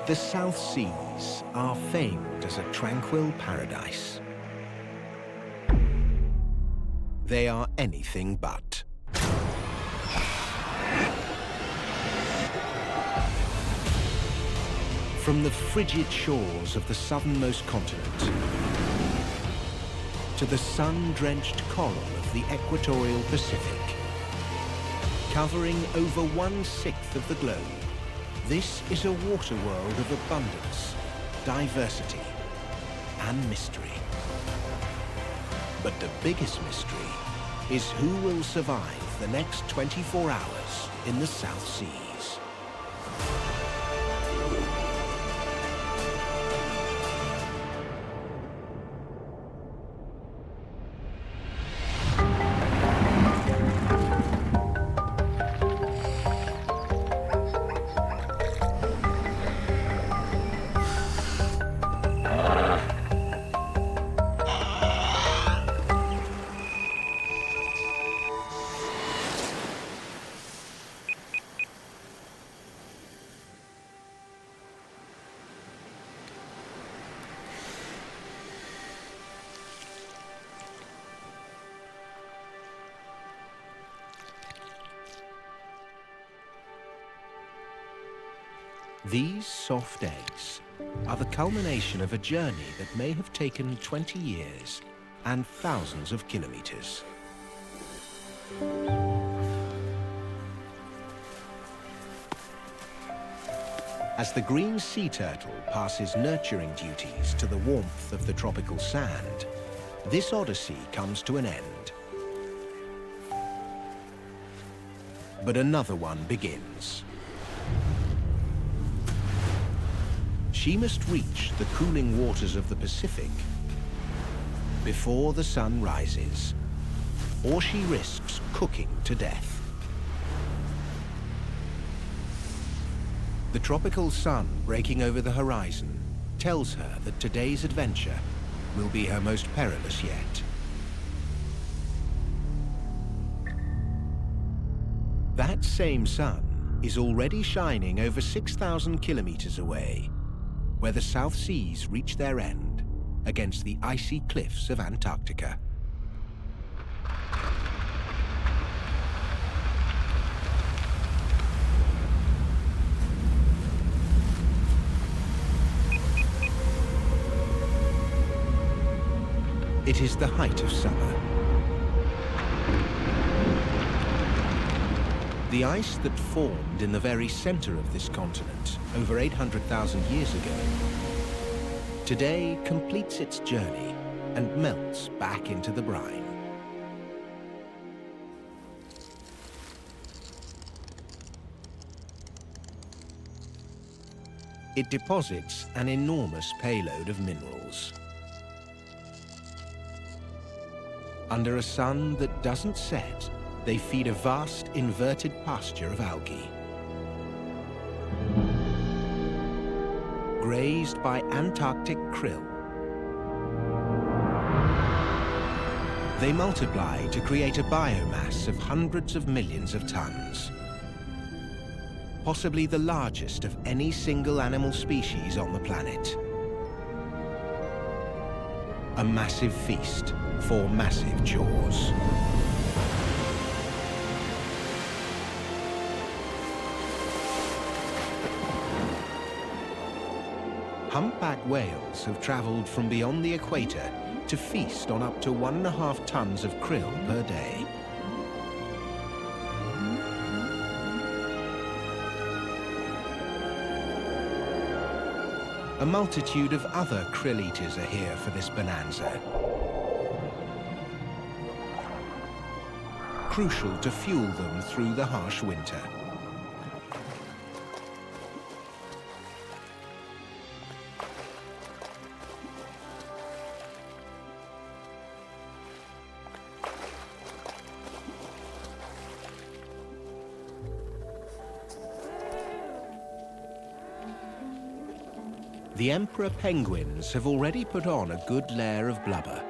The South Seas are famed as a tranquil paradise. They are anything but. From the frigid shores of the southernmost continent to the sun-drenched coral of the equatorial Pacific, covering over 1/6 of the globe, this is a water world of abundance, diversity, and mystery. But the biggest mystery is who will survive the next 24 hours in the South Seas. These soft eggs are the culmination of a journey that may have taken 20 years and thousands of kilometers. As the green sea turtle passes nurturing duties to the warmth of the tropical sand, this odyssey comes to an end. But another one begins. She must reach the cooling waters of the Pacific before the sun rises, or she risks cooking to death. The tropical sun breaking over the horizon tells her that today's adventure will be her most perilous yet. That same sun is already shining over 6,000 kilometers away, where the South Seas reach their end against the icy cliffs of Antarctica. It is the height of summer. The ice that formed in the very center of this continent over 800,000 years ago today completes its journey and melts back into the brine. It deposits an enormous payload of minerals. Under a sun that doesn't set, they feed a vast inverted pasture of algae. Grazed by Antarctic krill, they multiply to create a biomass of hundreds of millions of tons, possibly the largest of any single animal species on the planet. A massive feast for massive jaws. Humpback whales have traveled from beyond the equator to feast on up to 1.5 tons of krill per day. A multitude of other krill eaters are here for this bonanza, crucial to fuel them through the harsh winter. The emperor penguins have already put on a good layer of blubber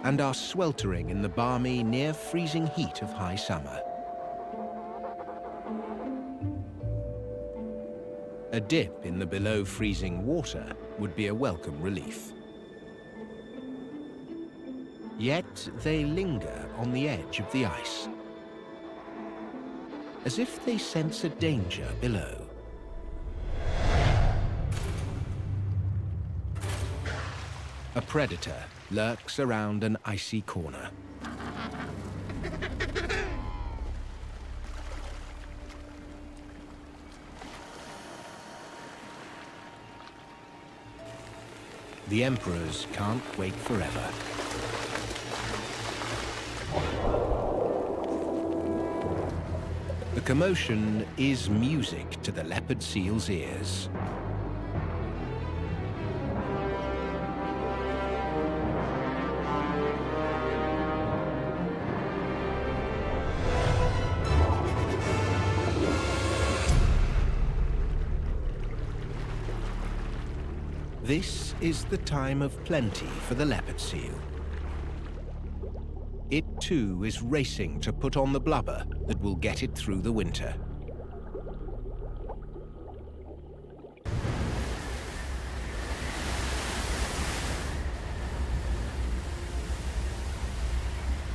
and are sweltering in the balmy, near-freezing heat of high summer. A dip in the below-freezing water would be a welcome relief. Yet they linger on the edge of the ice, as if they sense a danger below. A predator lurks around an icy corner. The emperors can't wait forever. The commotion is music to the leopard seal's ears. This is the time of plenty for the leopard seal. It too is racing to put on the blubber that will get it through the winter.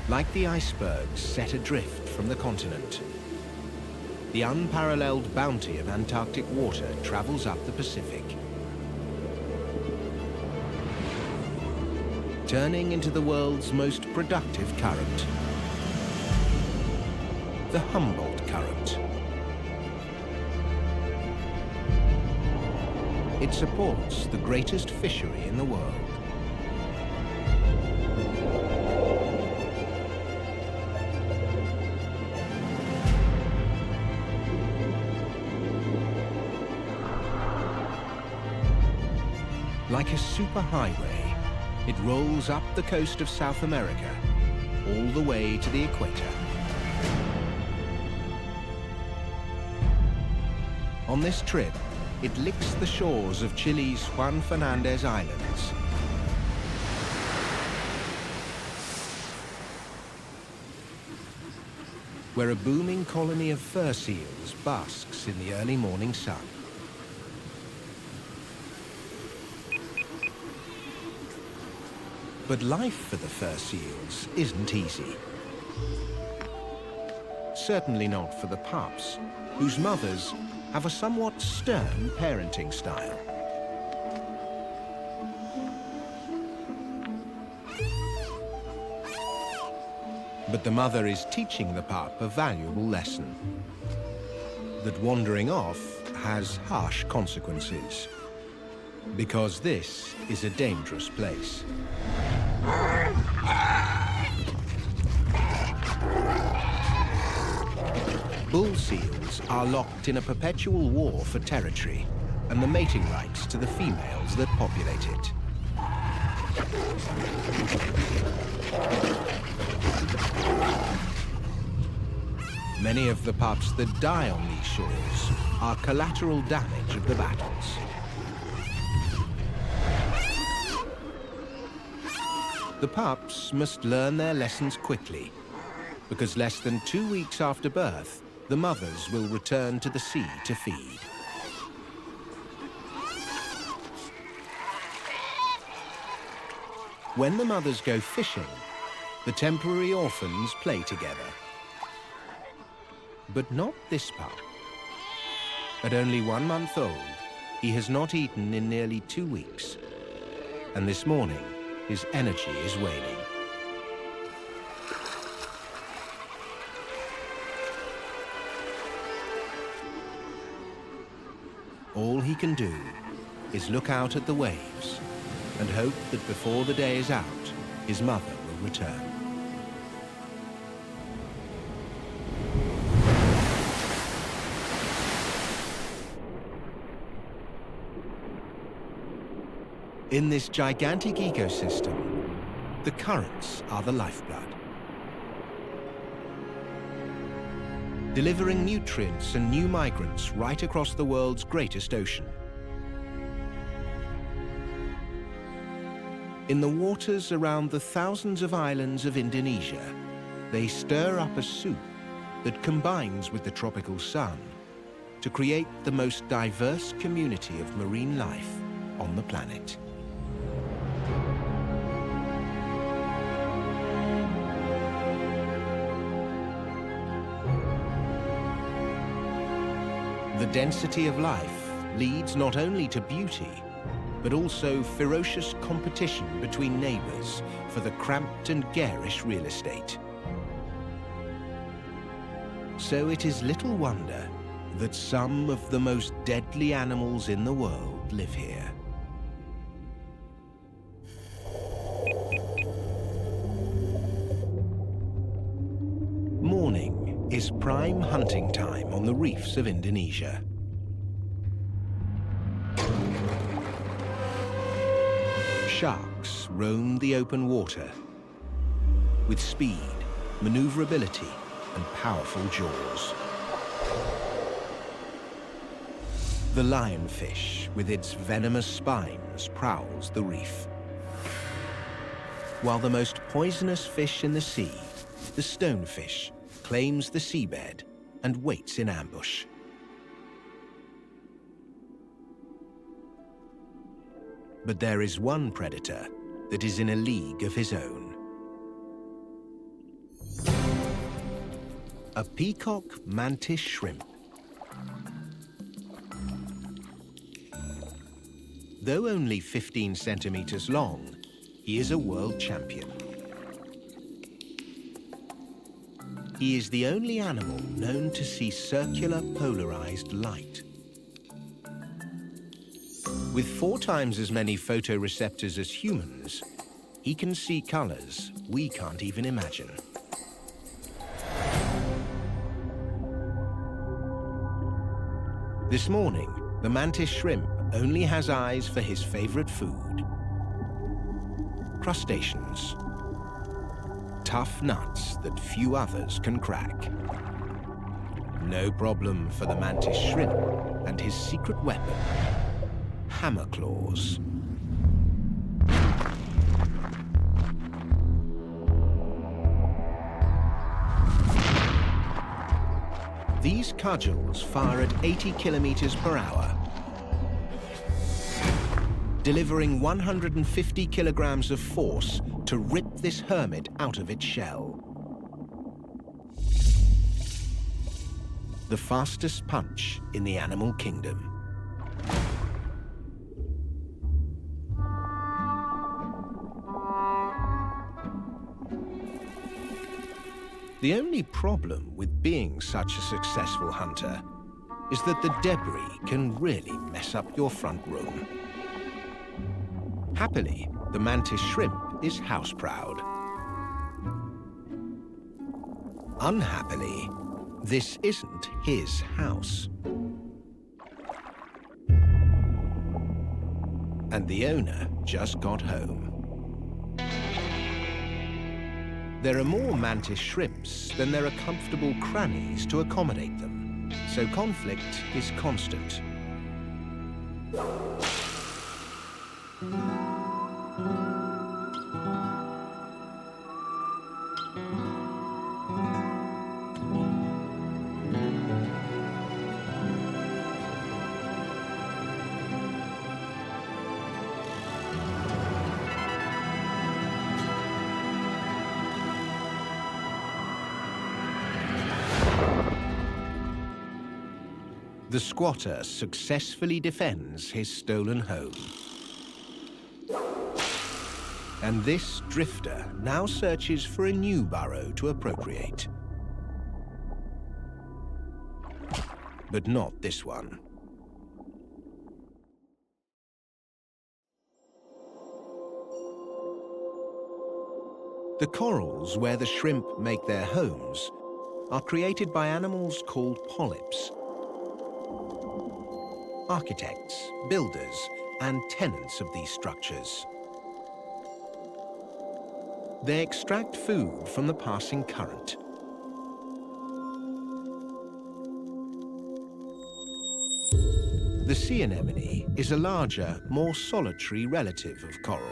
Like the icebergs set adrift from the continent, the unparalleled bounty of Antarctic water travels up the Pacific, turning into the world's most productive current, the Humboldt Current. It supports the greatest fishery in the world. Like a superhighway, it rolls up the coast of South America, all the way to the equator. On this trip, it licks the shores of Chile's Juan Fernandez Islands. Where a booming colony of fur seals basks in the early morning sun. But life for the fur seals isn't easy. Certainly not for the pups, whose mothers have a somewhat stern parenting style. But the mother is teaching the pup a valuable lesson. That wandering off has harsh consequences. Because this is a dangerous place. Bull seals are locked in a perpetual war for territory and the mating rights to the females that populate it. Many of the pups that die on these shores are collateral damage of the battles. The pups must learn their lessons quickly, because less than 2 weeks after birth, the mothers will return to the sea to feed. When the mothers go fishing, the temporary orphans play together. But not this pup. At only 1 month old, he has not eaten in nearly 2 weeks, and this morning, his energy is waning. All he can do is look out at the waves and hope that before the day is out, his mother will return. In this gigantic ecosystem, the currents are the lifeblood. Delivering nutrients and new migrants right across the world's greatest ocean. In the waters around the thousands of islands of Indonesia, they stir up a soup that combines with the tropical sun to create the most diverse community of marine life on the planet. The density of life leads not only to beauty, but also ferocious competition between neighbors for the cramped and garish real estate. So it is little wonder that some of the most deadly animals in the world live here. Morning is prime hunting time on the reefs of Indonesia. Sharks roam the open water with speed, maneuverability, and powerful jaws. The lionfish, with its venomous spines, prowls the reef. While the most poisonous fish in the sea, the stonefish, claims the seabed and waits in ambush. But there is one predator that is in a league of his own. A peacock mantis shrimp. Though only 15 centimeters long, he is a world champion. He is the only animal known to see circular polarized light. With 4 times as many photoreceptors as humans, he can see colors we can't even imagine. This morning, the mantis shrimp only has eyes for his favorite food: crustaceans. Tough nuts that few others can crack. No problem for the mantis shrimp and his secret weapon, hammer claws. These cudgels fire at 80 kilometers per hour, delivering 150 kilograms of force to rip this hermit out of its shell. The fastest punch in the animal kingdom. The only problem with being such a successful hunter is that the debris can really mess up your front room. Happily, the mantis shrimp is house-proud. Unhappily, this isn't his house. And the owner just got home. There are more mantis shrimps than there are comfortable crannies to accommodate them, so conflict is constant. The squatter successfully defends his stolen home. And this drifter now searches for a new burrow to appropriate. But not this one. The corals where the shrimp make their homes are created by animals called polyps. Architects, builders, and tenants of these structures. They extract food from the passing current. The sea anemone is a larger, more solitary relative of coral.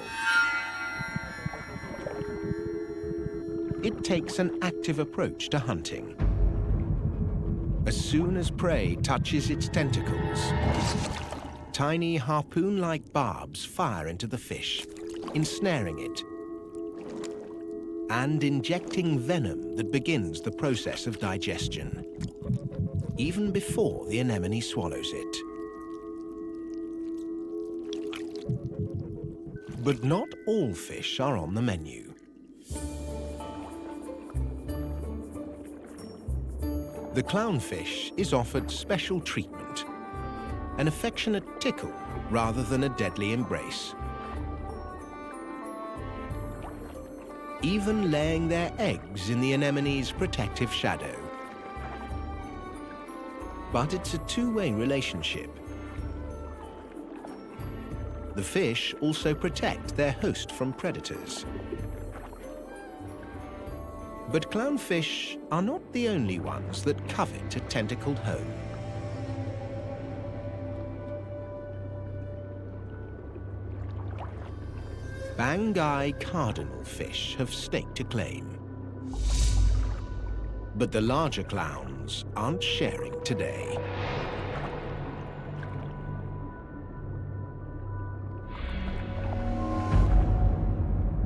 It takes an active approach to hunting. As soon as prey touches its tentacles, tiny harpoon-like barbs fire into the fish, ensnaring it and injecting venom that begins the process of digestion, even before the anemone swallows it. But not all fish are on the menu. The clownfish is offered special treatment, an affectionate tickle rather than a deadly embrace. Even laying their eggs in the anemone's protective shadow. But it's a two-way relationship. The fish also protect their host from predators. But clownfish are not the only ones that covet a tentacled home. Banggai cardinal fish have staked a claim. But the larger clowns aren't sharing today.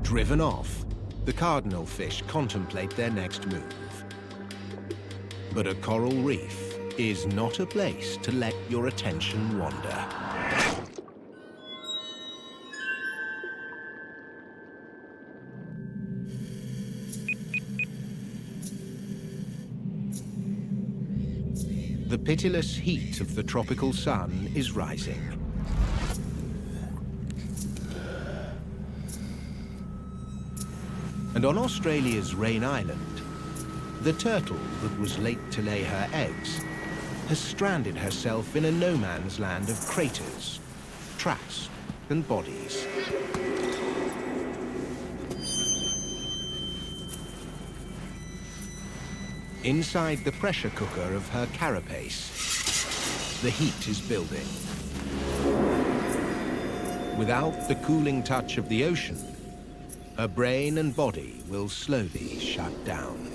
Driven off, the cardinal fish contemplate their next move. But a coral reef is not a place to let your attention wander. The pitiless heat of the tropical sun is rising. And on Australia's Rain Island, the turtle that was late to lay her eggs has stranded herself in a no-man's land of craters, traps, and bodies. Inside the pressure cooker of her carapace, the heat is building. Without the cooling touch of the ocean, her brain and body will slowly shut down.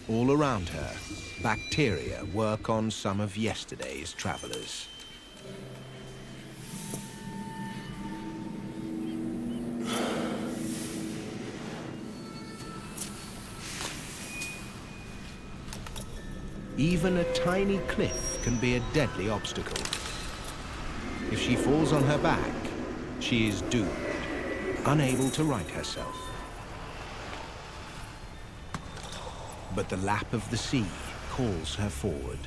All around her, bacteria work on some of yesterday's travelers. Even a tiny cliff can be a deadly obstacle. If she falls on her back, she is doomed, unable to right herself. But the lap of the sea calls her forward.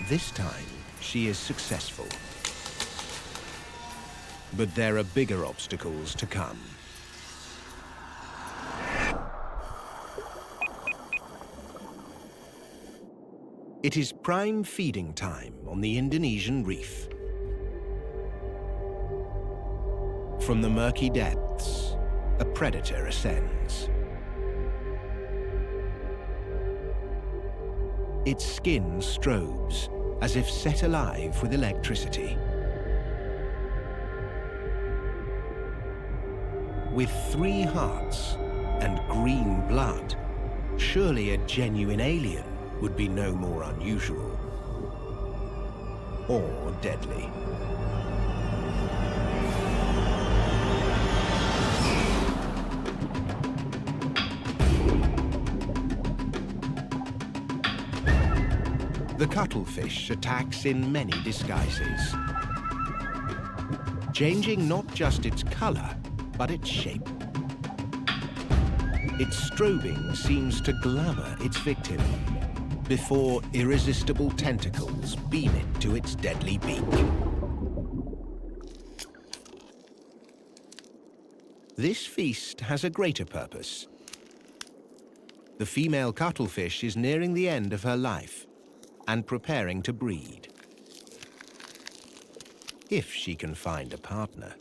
This time, she is successful. But there are bigger obstacles to come. It is prime feeding time on the Indonesian reef. From the murky depths, a predator ascends. Its skin strobes, as if set alive with electricity. With 3 hearts and green blood, surely a genuine alien would be no more unusual or deadly. The cuttlefish attacks in many disguises, changing not just its color, but its shape. Its strobing seems to glamour its victim before irresistible tentacles beam it to its deadly beak. This feast has a greater purpose. The female cuttlefish is nearing the end of her life and preparing to breed, if she can find a partner.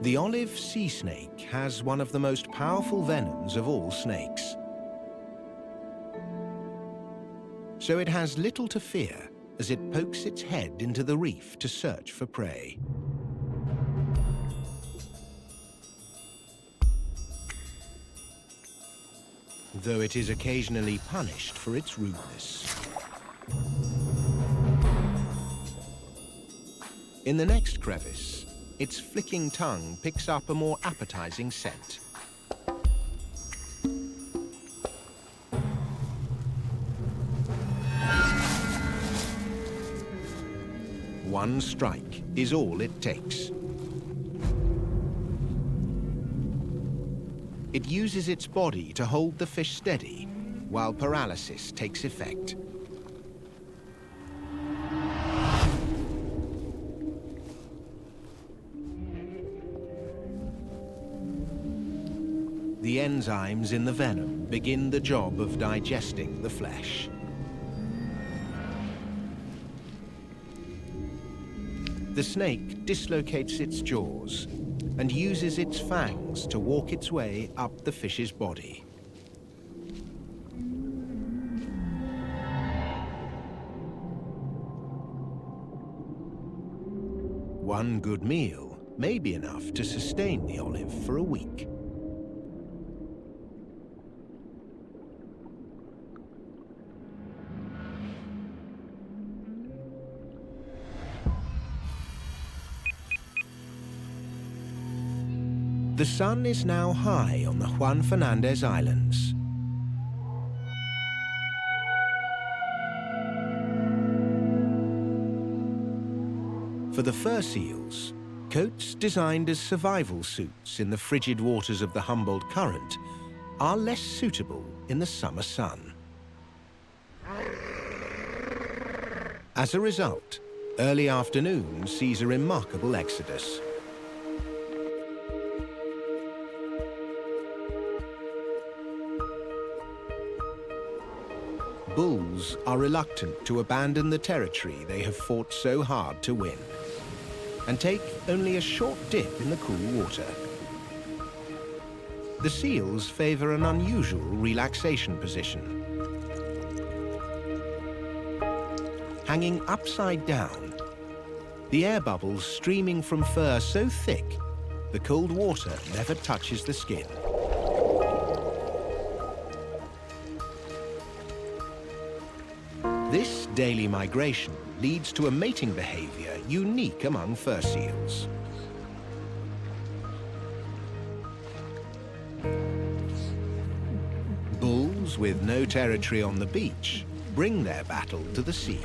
The olive sea snake has one of the most powerful venoms of all snakes. So it has little to fear as it pokes its head into the reef to search for prey. Though it is occasionally punished for its rudeness. In the next crevice, its flicking tongue picks up a more appetizing scent. One strike is all it takes. It uses its body to hold the fish steady while paralysis takes effect. The enzymes in the venom begin the job of digesting the flesh. The snake dislocates its jaws and uses its fangs to walk its way up the fish's body. One good meal may be enough to sustain the olive for a week. The sun is now high on the Juan Fernandez Islands. For the fur seals, coats designed as survival suits in the frigid waters of the Humboldt Current are less suitable in the summer sun. As a result, early afternoon sees a remarkable exodus. Bulls are reluctant to abandon the territory they have fought so hard to win, and take only a short dip in the cool water. The seals favor an unusual relaxation position. Hanging upside down, the air bubbles streaming from fur so thick, the cold water never touches the skin. This daily migration leads to a mating behavior unique among fur seals. Bulls with no territory on the beach bring their battle to the sea.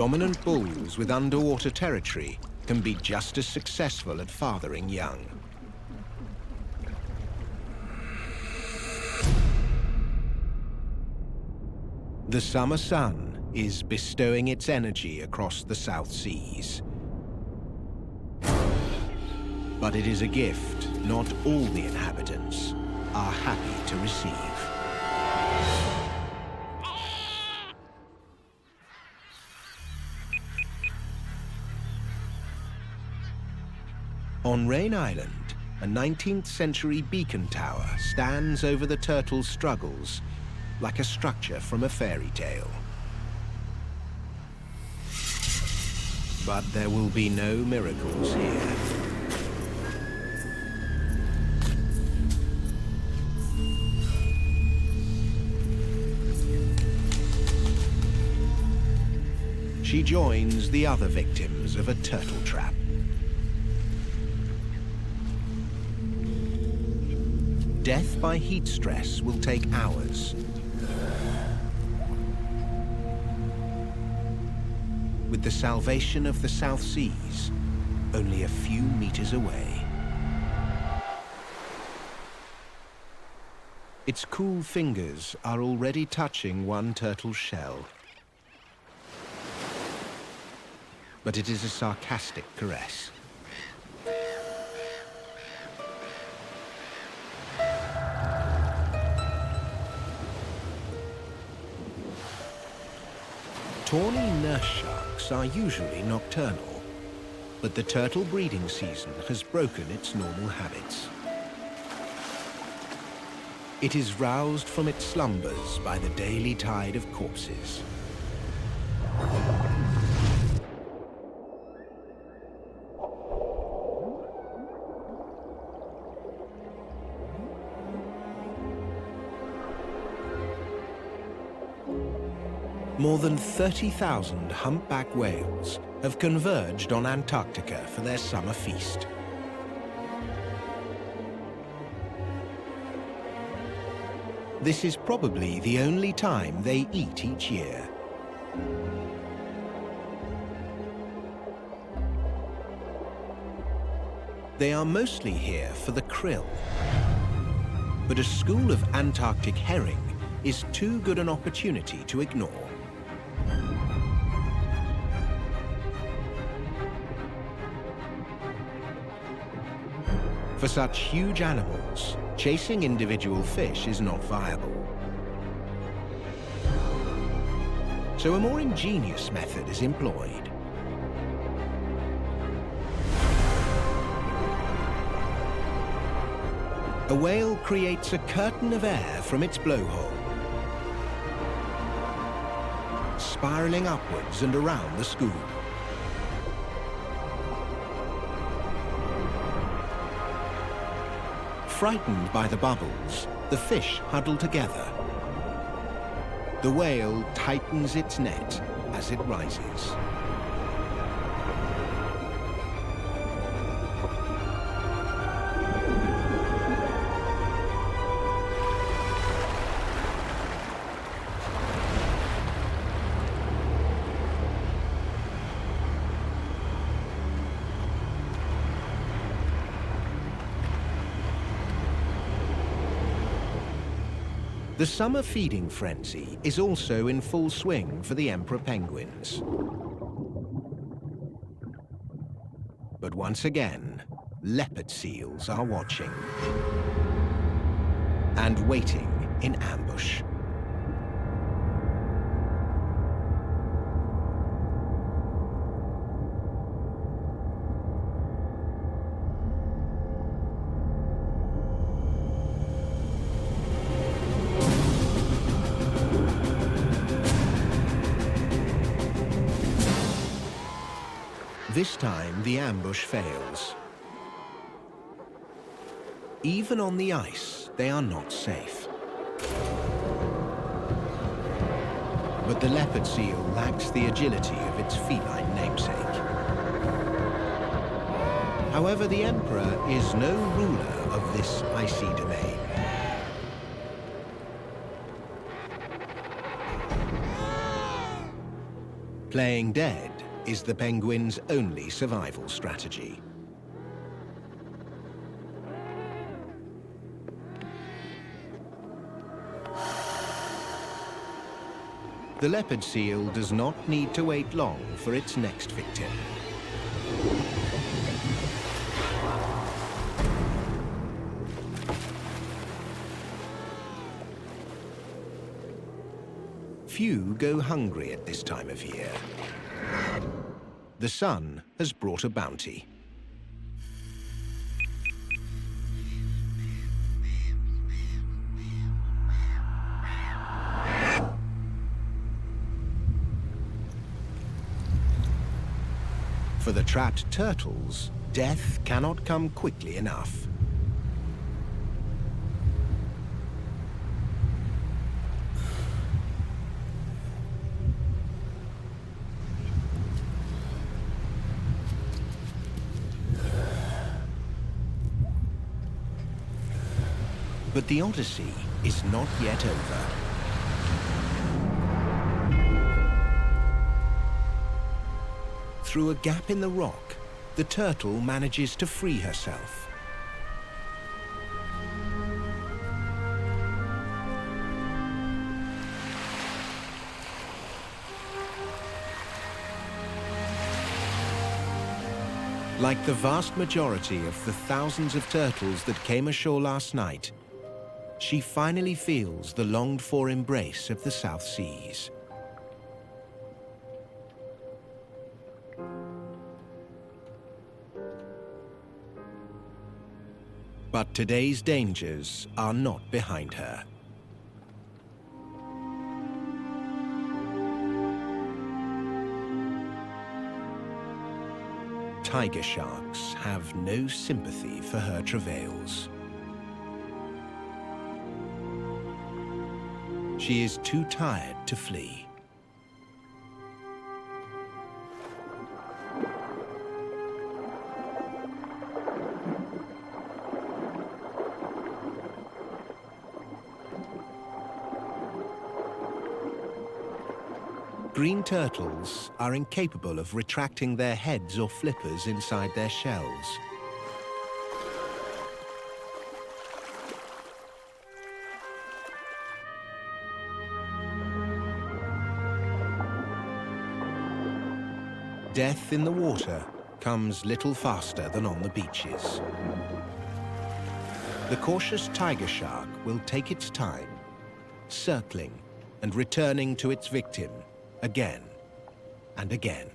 Dominant bulls with underwater territory can be just as successful at fathering young. The summer sun is bestowing its energy across the South Seas. But it is a gift not all the inhabitants are happy to receive. On Rain Island, a 19th century beacon tower stands over the turtle's struggles like a structure from a fairy tale. But there will be no miracles here. She joins the other victims of a turtle trap. Death by heat stress will take hours. With the salvation of the South Seas only a few meters away. Its cool fingers are already touching one turtle's shell. But it is a sarcastic caress. Tawny nurse sharks are usually nocturnal, but the turtle breeding season has broken its normal habits. It is roused from its slumbers by the daily tide of corpses. More than 30,000 humpback whales have converged on Antarctica for their summer feast. This is probably the only time they eat each year. They are mostly here for the krill, but a school of Antarctic herring is too good an opportunity to ignore. For such huge animals, chasing individual fish is not viable. So a more ingenious method is employed. A whale creates a curtain of air from its blowhole, spiraling upwards and around the school. Frightened by the bubbles, the fish huddle together. The whale tightens its net as it rises. The summer feeding frenzy is also in full swing for the emperor penguins. But once again, leopard seals are watching and waiting in ambush. This time, the ambush fails. Even on the ice, they are not safe. But the leopard seal lacks the agility of its feline namesake. However, the emperor is no ruler of this icy domain. Playing dead is the penguin's only survival strategy. The leopard seal does not need to wait long for its next victim. Few go hungry at this time of year. The sun has brought a bounty. For the trapped turtles, death cannot come quickly enough. But the odyssey is not yet over. Through a gap in the rock, the turtle manages to free herself. Like the vast majority of the thousands of turtles that came ashore last night, she finally feels the longed-for embrace of the South Seas. today's dangers are not behind her. Tiger sharks have no sympathy for her travails. She is too tired to flee. Green turtles are incapable of retracting their heads or flippers inside their shells. Death in the water comes little faster than on the beaches. The cautious tiger shark will take its time, circling and returning to its victim again and again.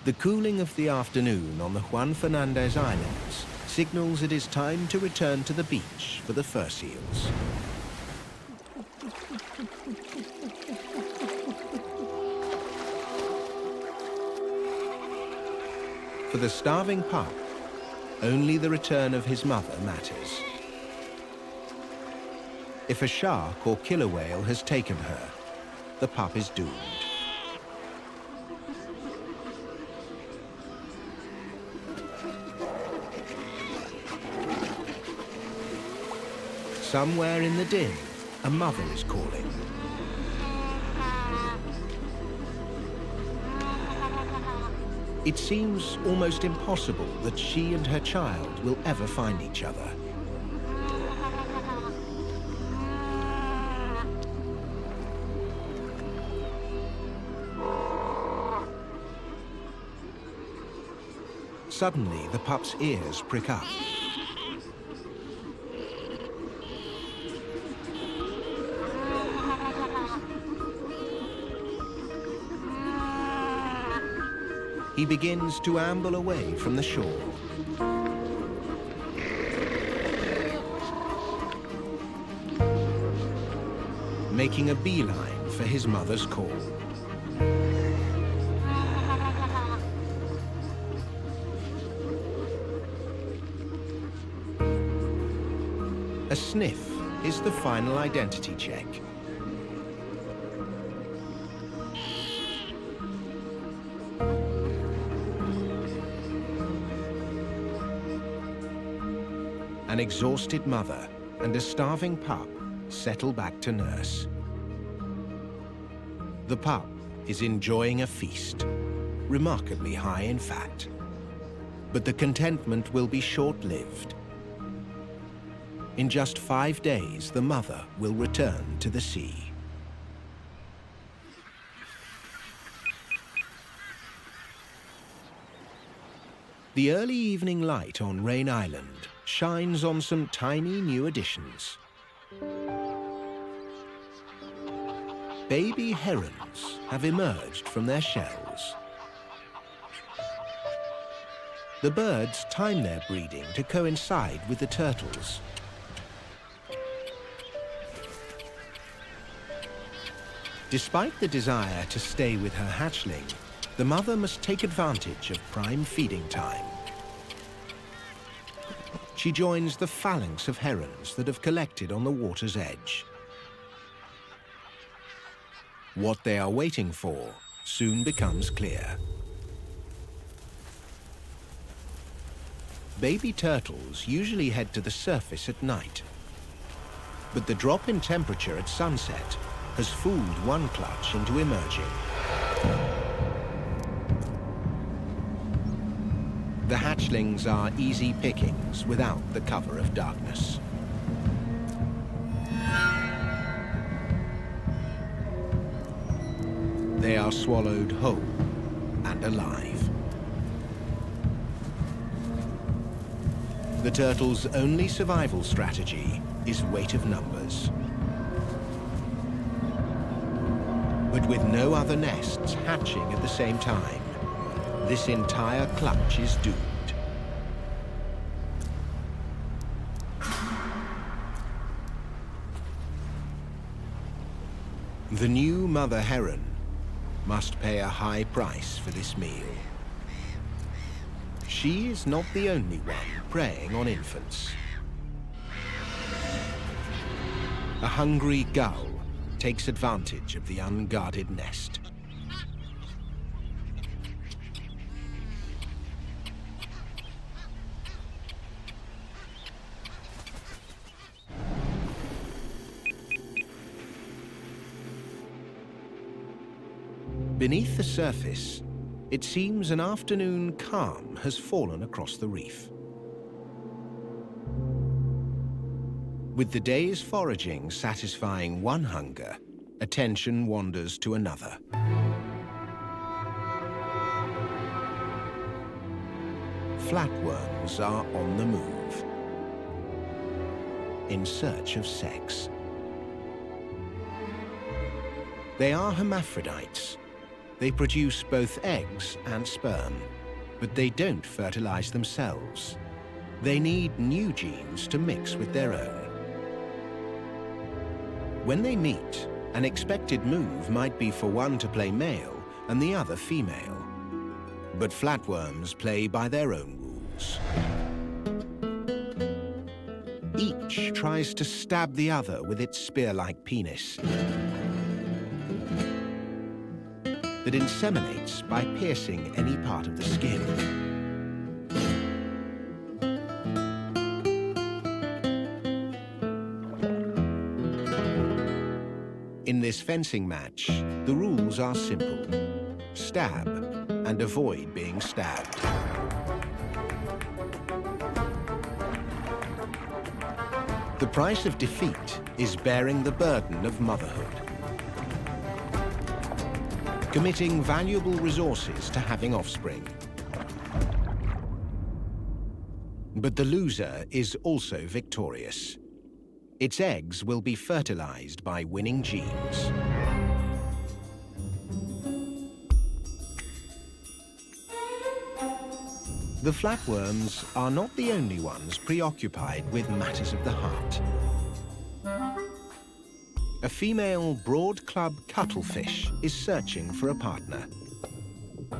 The cooling of the afternoon on the Juan Fernandez Islands signals it is time to return to the beach for the fur seals. For the starving pup, only the return of his mother matters. If a shark or killer whale has taken her, the pup is doomed. Somewhere in the din, a mother is calling. It seems almost impossible that she and her child will ever find each other. Suddenly, the pup's ears prick up. He begins to amble away from the shore. Making a beeline for his mother's call. A sniff is the final identity check. An exhausted mother and a starving pup settle back to nurse. The pup is enjoying a feast, remarkably high in fat. But the contentment will be short-lived. In just 5 days, the mother will return to the sea. The early evening light on Rain Island shines on some tiny new additions. Baby herons have emerged from their shells. The birds time their breeding to coincide with the turtles. Despite the desire to stay with her hatchling, the mother must take advantage of prime feeding time. She joins the phalanx of herons that have collected on the water's edge. What they are waiting for soon becomes clear. Baby turtles usually head to the surface at night. But the drop in temperature at sunset has fooled one clutch into emerging. The hatchlings are easy pickings without the cover of darkness. They are swallowed whole and alive. The turtle's only survival strategy is weight of numbers. But with no other nests hatching at the same time, this entire clutch is doomed. The new mother heron must pay a high price for this meal. She is not the only one preying on infants. A hungry gull takes advantage of the unguarded nest. Beneath the surface, it seems an afternoon calm has fallen across the reef. With the day's foraging satisfying one hunger, attention wanders to another. Flatworms are on the move, in search of sex. They are hermaphrodites. They produce both eggs and sperm, but they don't fertilize themselves. They need new genes to mix with their own. When they meet, an expected move might be for one to play male and the other female. But flatworms play by their own rules. Each tries to stab the other with its spear-like penis that inseminates by piercing any part of the skin. In this fencing match, the rules are simple. Stab and avoid being stabbed. The price of defeat is bearing the burden of motherhood, committing valuable resources to having offspring. But the loser is also victorious. Its eggs will be fertilized by winning genes. The flatworms are not the only ones preoccupied with matters of the heart. A female broad-club cuttlefish is searching for a partner.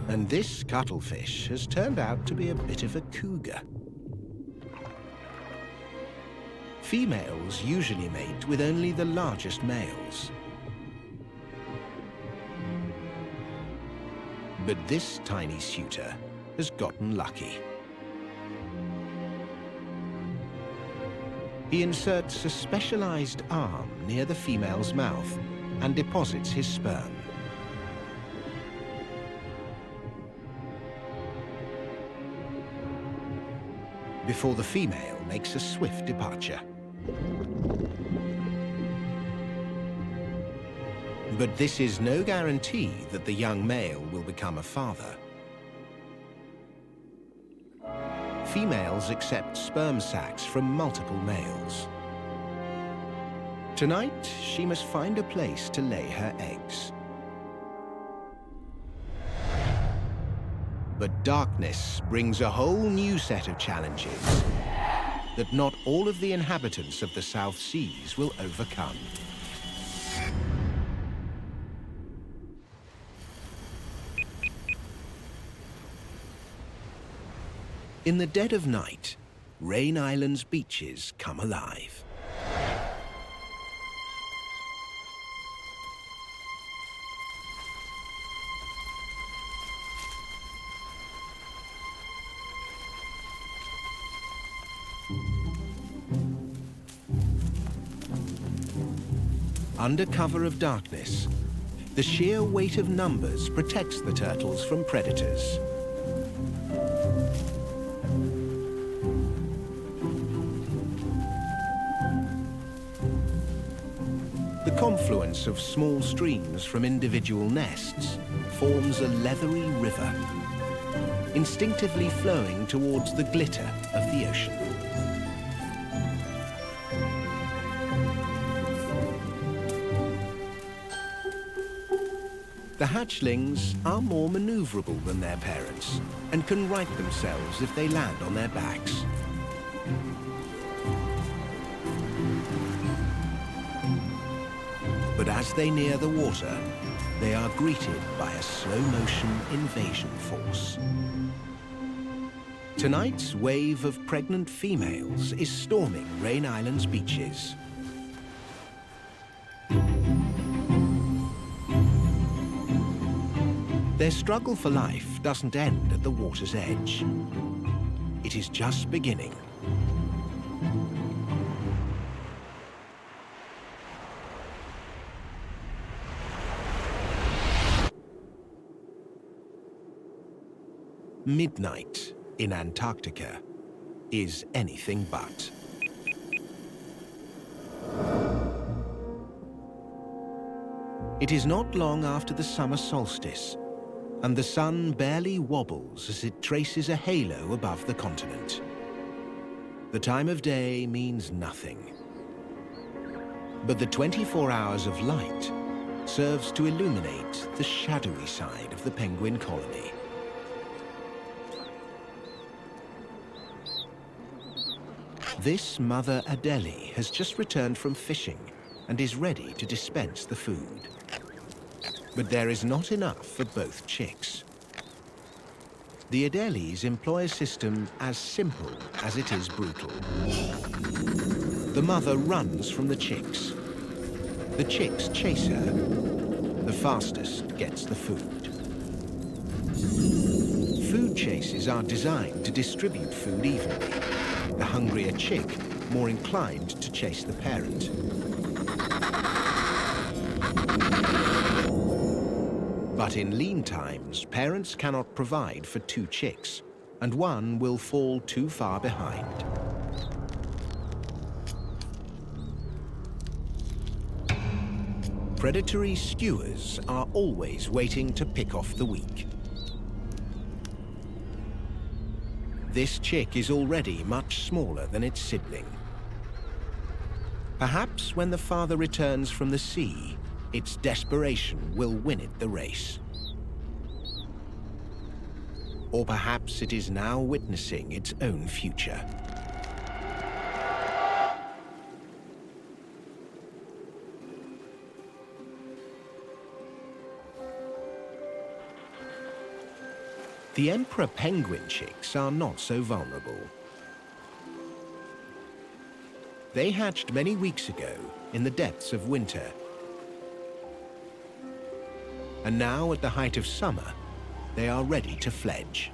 And this cuttlefish has turned out to be a bit of a cougar. Females usually mate with only the largest males. But this tiny suitor has gotten lucky. He inserts a specialized arm near the female's mouth and deposits his sperm. Before the female makes a swift departure. But this is no guarantee that the young male will become a father. Females accept sperm sacs from multiple males. Tonight, she must find a place to lay her eggs. But darkness brings a whole new set of challenges that not all of the inhabitants of the South Seas will overcome. In the dead of night, Rain Island's beaches come alive. Under cover of darkness, the sheer weight of numbers protects the turtles from predators. The confluence of small streams from individual nests forms a leathery river, instinctively flowing towards the glitter of the ocean. The hatchlings are more maneuverable than their parents and can right themselves if they land on their backs. But as they near the water, they are greeted by a slow-motion invasion force. Tonight's wave of pregnant females is storming Rain Island's beaches. Their struggle for life doesn't end at the water's edge. It is just beginning. Midnight in Antarctica is anything but. It is not long after the summer solstice, and the sun barely wobbles as it traces a halo above the continent. The time of day means nothing. But the 24 hours of light serves to illuminate the shadowy side of the penguin colony. This mother Adele has just returned from fishing and is ready to dispense the food. But there is not enough for both chicks. The Adeles employ a system as simple as it is brutal. The mother runs from the chicks. The chicks chase her. The fastest gets the food. Food chases are designed to distribute food evenly. The hungrier chick more inclined to chase the parent. But in lean times, parents cannot provide for 2 chicks, and one will fall too far behind. Predatory skewers are always waiting to pick off the weak. This chick is already much smaller than its sibling. Perhaps when the father returns from the sea, its desperation will win it the race. Or perhaps it is now witnessing its own future. The emperor penguin chicks are not so vulnerable. They hatched many weeks ago in the depths of winter. And now, at the height of summer, they are ready to fledge.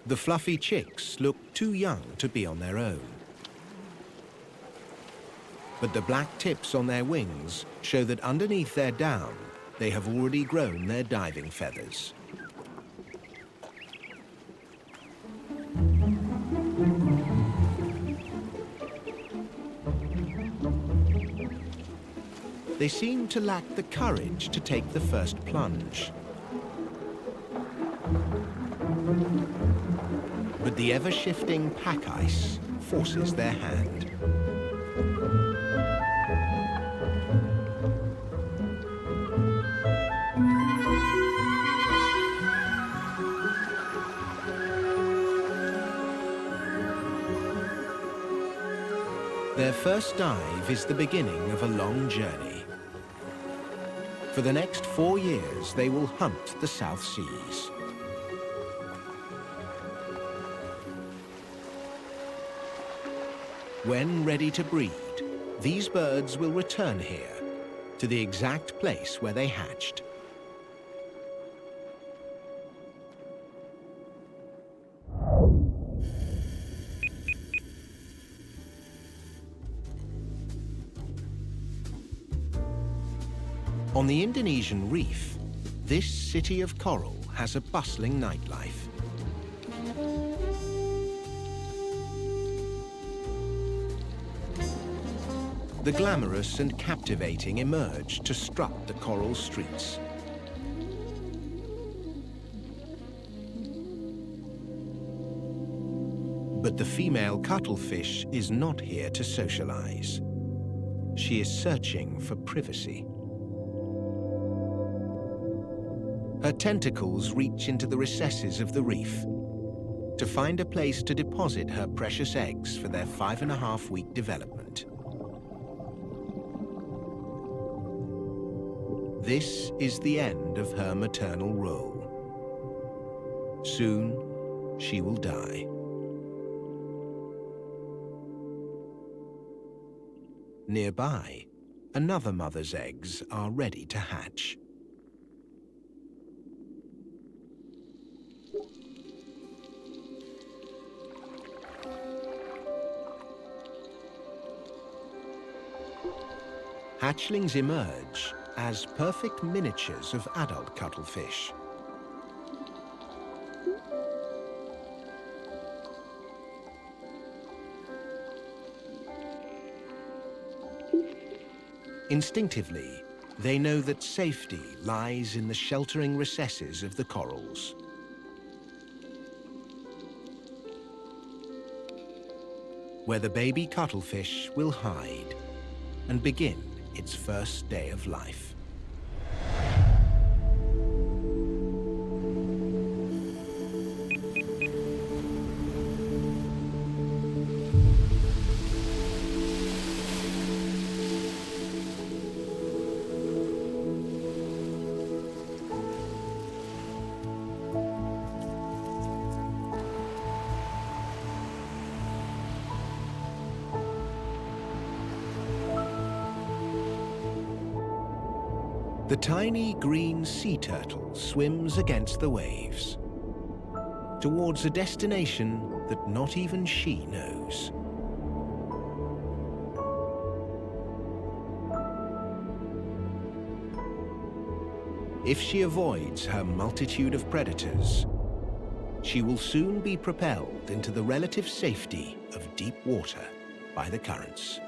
The fluffy chicks look too young to be on their own. But the black tips on their wings show that underneath their down, they have already grown their diving feathers. They seem to lack the courage to take the first plunge. But the ever-shifting pack ice forces their hand. Their first dive is the beginning of a long journey. For the next 4 years, they will hunt the South Seas. When ready to breed, these birds will return here, to the exact place where they hatched. On the Indonesian reef, this city of coral has a bustling nightlife. The glamorous and captivating emerge to strut the coral streets. But the female cuttlefish is not here to socialize. She is searching for privacy. Her tentacles reach into the recesses of the reef to find a place to deposit her precious eggs for their 5.5-week development. This is the end of her maternal role. Soon, she will die. Nearby, another mother's eggs are ready to hatch. Hatchlings emerge as perfect miniatures of adult cuttlefish. Instinctively, they know that safety lies in the sheltering recesses of the corals. Where the baby cuttlefish will hide and begin its first day of life. The tiny green sea turtle swims against the waves towards a destination that not even she knows. If she avoids her multitude of predators, she will soon be propelled into the relative safety of deep water by the currents.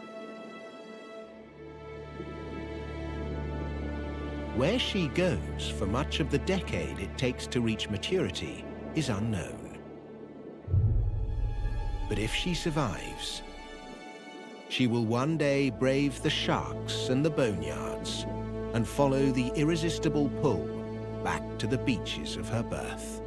Where she goes for much of the decade it takes to reach maturity is unknown. But if she survives, she will one day brave the sharks and the boneyards and follow the irresistible pull back to the beaches of her birth.